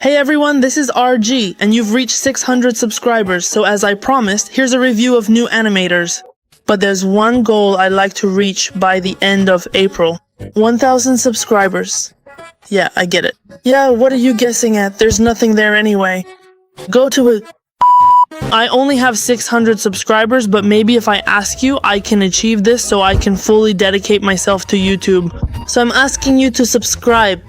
Hey everyone, this is RG, and you've reached 600 subscribers, so as I promised, here's a review of new animators. But there's one goal I'd like to reach by the end of April. 1,000 subscribers. Yeah, I get it. Yeah, what are you guessing at? There's nothing there anyway. Go to it. I only have 600 subscribers, but maybe if I ask you, I can achieve this so I can fully dedicate myself to YouTube. So I'm asking you to subscribe.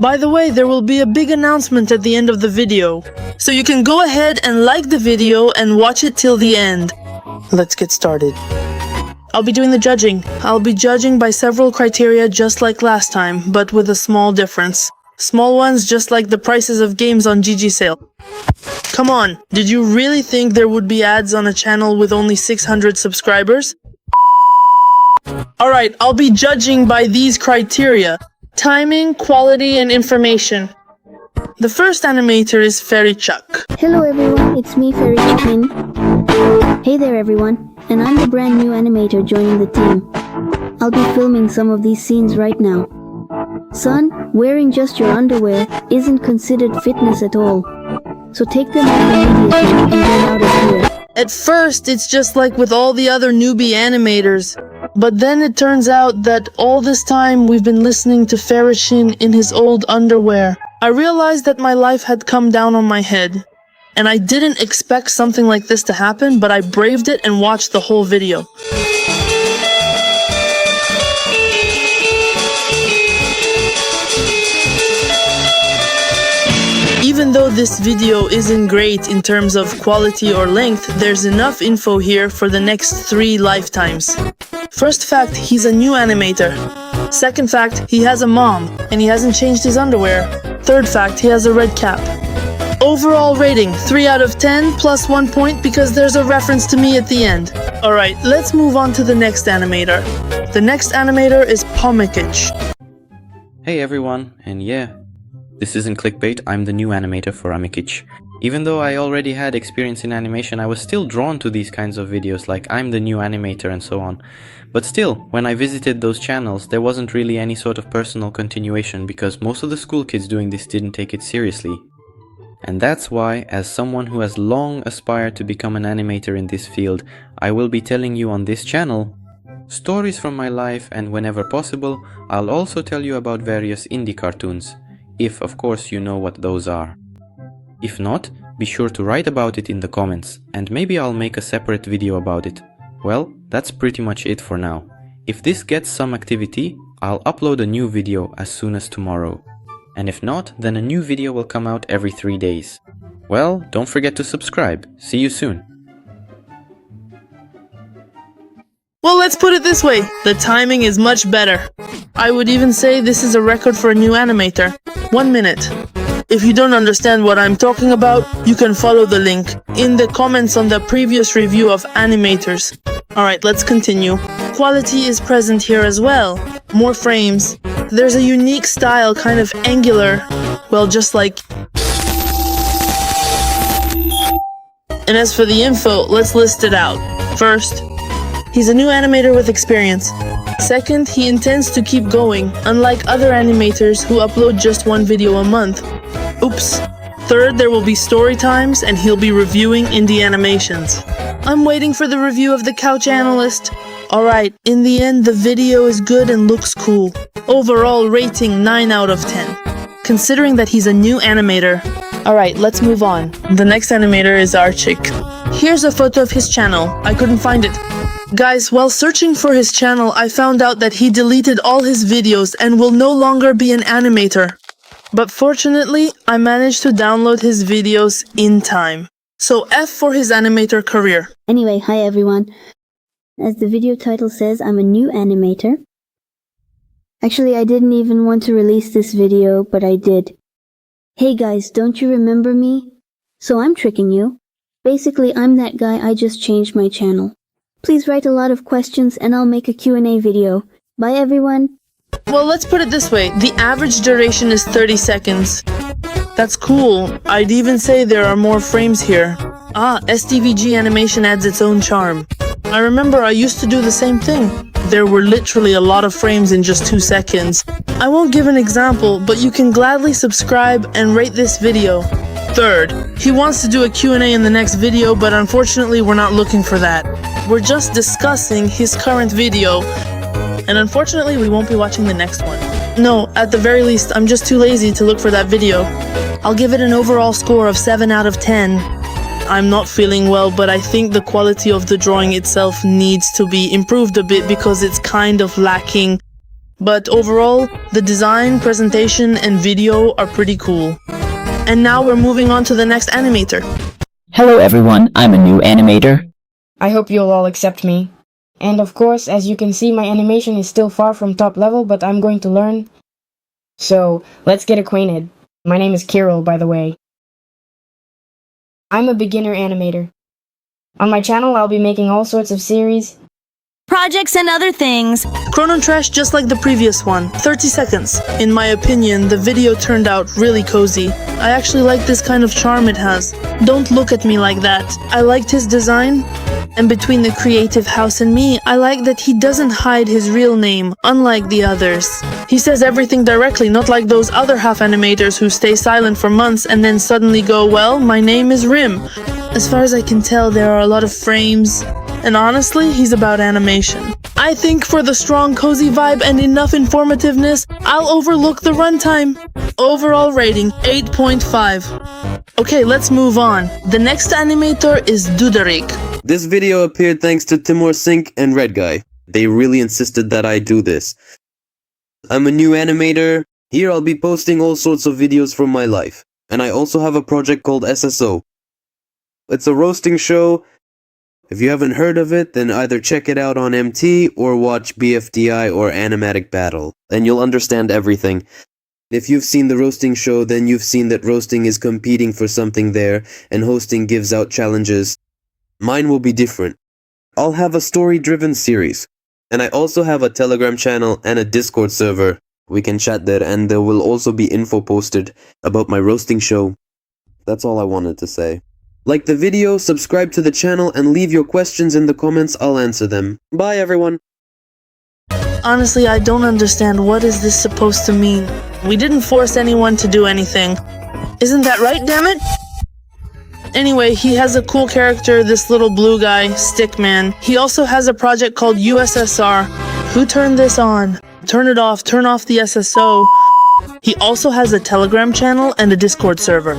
By the way, there will be a big announcement at the end of the video. So you can go ahead and like the video and watch it till the end. Let's get started. I'll be doing the judging. I'll be judging by several criteria just like last time, but with a small difference. Small ones just like the prices of games on GG sale. Come on, did you really think there would be ads on a channel with only 600 subscribers? Alright, I'll be judging by these criteria. Timing, quality, and information. The first animator is Fairy Chuck. Hello everyone, it's me Fairy Chicken. Hey there everyone, and I'm the brand new animator joining the team. I'll be filming some of these scenes right now. Son, wearing just your underwear isn't considered fitness at all. So take them off immediately and get out of here. At first, it's just like with all the other newbie animators. But then it turns out that all this time we've been listening to Ferrichin in his old underwear. I realized that my life had come down on my head. And I didn't expect something like this to happen, but I braved it and watched the whole video. Even though this video isn't great in terms of quality or length, there's enough info here for the next 3 lifetimes. First fact, he's a new animator. Second fact, he has a mom, and he hasn't changed his underwear. Third fact, he has a red cap. Overall rating, 3 out of 10, plus 1 point because there's a reference to me at the end. Alright, let's move on to the next animator. The next animator is Pomikich. Hey everyone, and yeah, this isn't clickbait, I'm the new animator for Amikich. Even though I already had experience in animation, I was still drawn to these kinds of videos like I'm the new animator and so on. But still, when I visited those channels, there wasn't really any sort of personal continuation because most of the school kids doing this didn't take it seriously. And that's why, as someone who has long aspired to become an animator in this field, I will be telling you on this channel stories from my life, and whenever possible, I'll also tell you about various indie cartoons. If, of course, you know what those are. If not, be sure to write about it in the comments, and maybe I'll make a separate video about it. Well, that's pretty much it for now. If this gets some activity, I'll upload a new video as soon as tomorrow. And if not, then a new video will come out every 3 days. Well, don't forget to subscribe. See you soon. Well, let's put it this way, the timing is much better. I would even say this is a record for a new animator. 1 minute. If you don't understand what I'm talking about, you can follow the link in the comments on the previous review of Animators. Alright, let's continue. Quality is present here as well. More frames. There's a unique style, kind of angular. Well, just like... And as for the info, let's list it out. First, he's a new animator with experience. Second, he intends to keep going, unlike other animators who upload just 1 video a month. Oops. Third, there will be story times and he'll be reviewing indie animations. I'm waiting for the review of The Couch Analyst. Alright, in the end the video is good and looks cool. Overall rating 9 out of 10. Considering that he's a new animator. Alright, let's move on. The next animator is Archik. Here's a photo of his channel. I couldn't find it. Guys, while searching for his channel, I found out that he deleted all his videos and will no longer be an animator. But fortunately, I managed to download his videos in time. So F for his animator career. Anyway, hi everyone. As the video title says, I'm a new animator. Actually, I didn't even want to release this video, but I did. Hey guys, don't you remember me? So I'm tricking you. Basically, I'm that guy, I just changed my channel. Please write a lot of questions and I'll make a Q&A video. Bye everyone. Well, let's put it this way. The average duration is 30 seconds. That's cool. I'd even say there are more frames here. Ah, SDVG animation adds its own charm. I remember I used to do the same thing. there were literally a lot of frames in just 2 seconds. I won't give an example, but you can gladly subscribe and rate this video. Third, he wants to do a Q&A in the next video, but unfortunately we're not looking for that. We're just discussing his current video, and unfortunately we won't be watching the next one. No, at the very least, I'm just too lazy to look for that video. I'll give it an overall score of 7 out of 10. I'm not feeling well, but I think the quality of the drawing itself needs to be improved a bit because it's kind of lacking. But overall, the design, presentation, and video are pretty cool. And now we're moving on to the next animator. Hello everyone, I'm a new animator. I hope you'll all accept me. And of course, as you can see, my animation is still far from top level, but I'm going to learn. So, let's get acquainted. My name is Kirill, by the way. I'm a beginner animator. On my channel, I'll be making all sorts of series, projects and other things. Chrono Trash just like the previous one, 30 seconds. In my opinion, the video turned out really cozy. I actually like this kind of charm it has. Don't look at me like that. I liked his design. And between the creative house and me, I like that he doesn't hide his real name, unlike the others. He says everything directly, not like those other half animators who stay silent for months and then suddenly go, well, my name is Rim. As far as I can tell, there are a lot of frames. And honestly, he's about animation. I think for the strong, cozy vibe and enough informativeness, I'll overlook the runtime. Overall rating, 8.5. Okay, let's move on. The next animator is Dudarik. This video appeared thanks to Timur Sink and Red Guy. They really insisted that I do this. I'm a new animator. Here I'll be posting all sorts of videos from my life. And I also have a project called SSO. It's a roasting show. If you haven't heard of it, then either check it out on MT or watch BFDI or Animatic Battle, and you'll understand everything. If you've seen the roasting show, then you've seen that roasting is competing for something there, and hosting gives out challenges. Mine will be different. I'll have a story-driven series. And I also have a Telegram channel and a Discord server. We can chat there, and there will also be info posted about my roasting show. That's all I wanted to say. Like the video, subscribe to the channel, and leave your questions in the comments. I'll answer them. Bye everyone! Honestly, I don't understand what is this supposed to mean. We didn't force anyone to do anything. Isn't that right, damn it? Anyway, he has a cool character, this little blue guy, Stickman. He also has a project called USSR. Who turned this on? Turn it off, turn off the SSO. He also has a Telegram channel and a Discord server.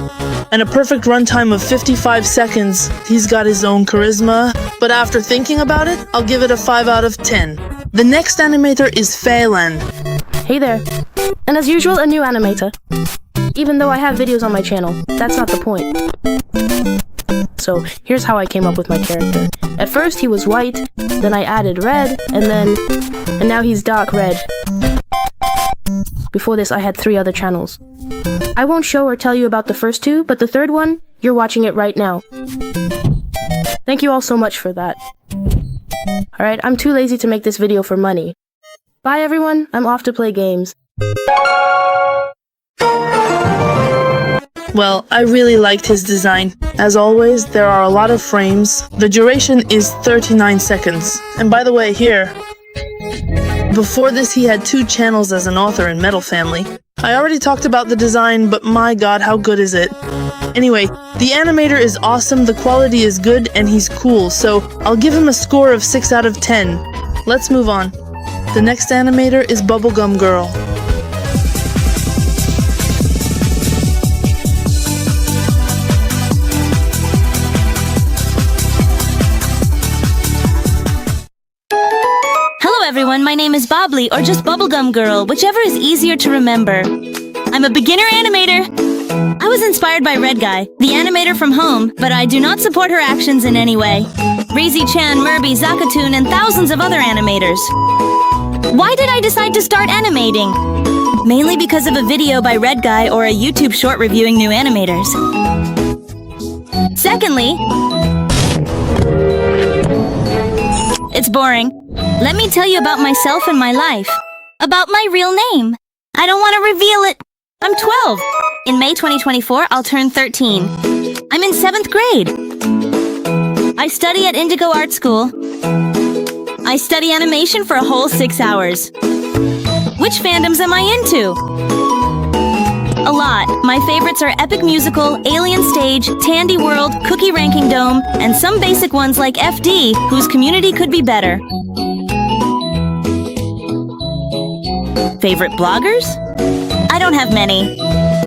And a perfect runtime of 55 seconds. He's got his own charisma. But after thinking about it, I'll give it a 5 out of 10. The next animator is Phelan. Hey there. And as usual, a new animator. Even though I have videos on my channel, that's not the point. So, here's how I came up with my character. At first, he was white, then I added red, and now he's dark red. Before this, I had 3 other channels. I won't show or tell you about the first 2, but the third one, you're watching it right now. Thank you all so much for that. Alright, I'm too lazy to make this video for money. Bye everyone, I'm off to play games. Well, I really liked his design. As always, there are a lot of frames. The duration is 39 seconds. And by the way, here, before this he had 2 channels as an author in Metal Family. I already talked about the design, but my god, how good is it? Anyway, the animator is awesome, the quality is good, and he's cool, so I'll give him a score of 6 out of 10. Let's move on. The next animator is Bubblegum Girl. Everyone, my name is Bobbly, or just Bubblegum Girl, whichever is easier to remember. I'm a beginner animator. I was inspired by Red Guy, the animator from home, but I do not support her actions in any way. Razy-chan, Murby, Zakatoon, and thousands of other animators. Why did I decide to start animating? Mainly because of a video by Red Guy or a YouTube short reviewing new animators. Secondly, it's boring. Let me tell you about myself and my life. About my real name. I don't want to reveal it. I'm 12. In May 2024, I'll turn 13. I'm in 7th grade. I study at Indigo Art School. I study animation for a whole 6 hours. Which fandoms am I into? A lot. My favorites are Epic Musical, Alien Stage, Tandy World, Cookie Ranking Dome, and some basic ones like FD, whose community could be better. Favorite bloggers? I don't have many.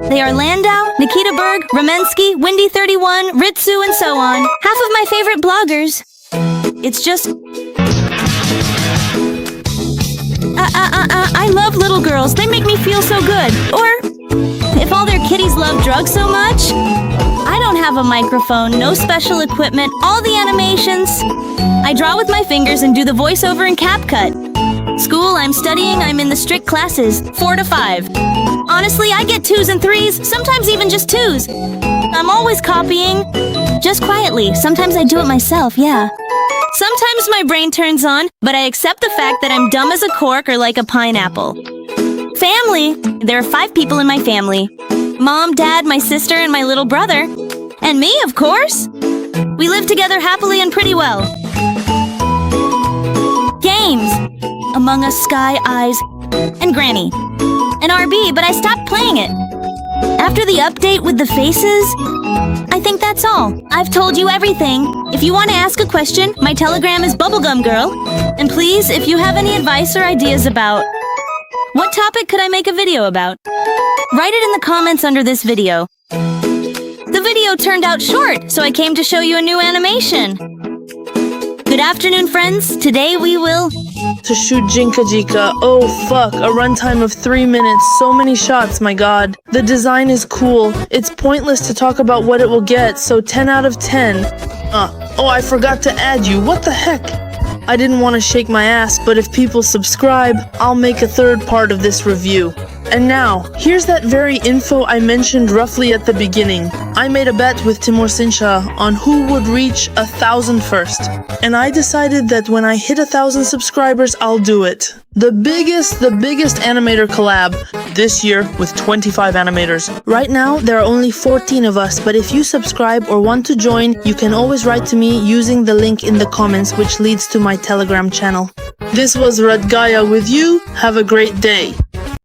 They are Landau, Nikita Berg, Ramensky, Windy31, Ritsu, and so on. Half of my favorite bloggers. It's just... I love little girls. They make me feel so good. Or, if all their kitties love drugs so much... I don't have a microphone, no special equipment, all the animations. I draw with my fingers and do the voiceover in CapCut. School, I'm studying, I'm in the strict classes, 4 to 5. Honestly, I get 2s and 3s, sometimes even just 2s. I'm always copying. Just quietly. Sometimes I do it myself, yeah. Sometimes my brain turns on, but I accept the fact that I'm dumb as a cork or like a pineapple. Family. There are 5 people in my family. Mom, Dad, my sister, and my little brother. And me, of course. We live together happily and pretty well. Games. Among Us, Sky, Eyes, and Granny. And RB, but I stopped playing it. After the update with the faces, I think that's all. I've told you everything. If you want to ask a question, my Telegram is Bubblegum Girl. And please, if you have any advice or ideas about what topic could I make a video about, write it in the comments under this video. The video turned out short, so I came to show you a new animation. Good afternoon, friends. Today we will... To shoot Jinka Jika. Oh fuck, a runtime of 3 minutes. So many shots, my god. The design is cool. It's pointless to talk about what it will get, so 10 out of 10. Oh, I forgot to add you. What the heck? I didn't want to shake my ass, but if people subscribe, I'll make a 3rd part of this review. And now, here's that very info I mentioned roughly at the beginning. I made a bet with Timur Sinsha on who would reach 1,000 first. And I decided that when I hit 1,000 subscribers, I'll do it. The biggest animator collab this year with 25 animators. Right now, there are only 14 of us, but if you subscribe or want to join, you can always write to me using the link in the comments, which leads to my Telegram channel. This was Radgaya with you. Have a great day.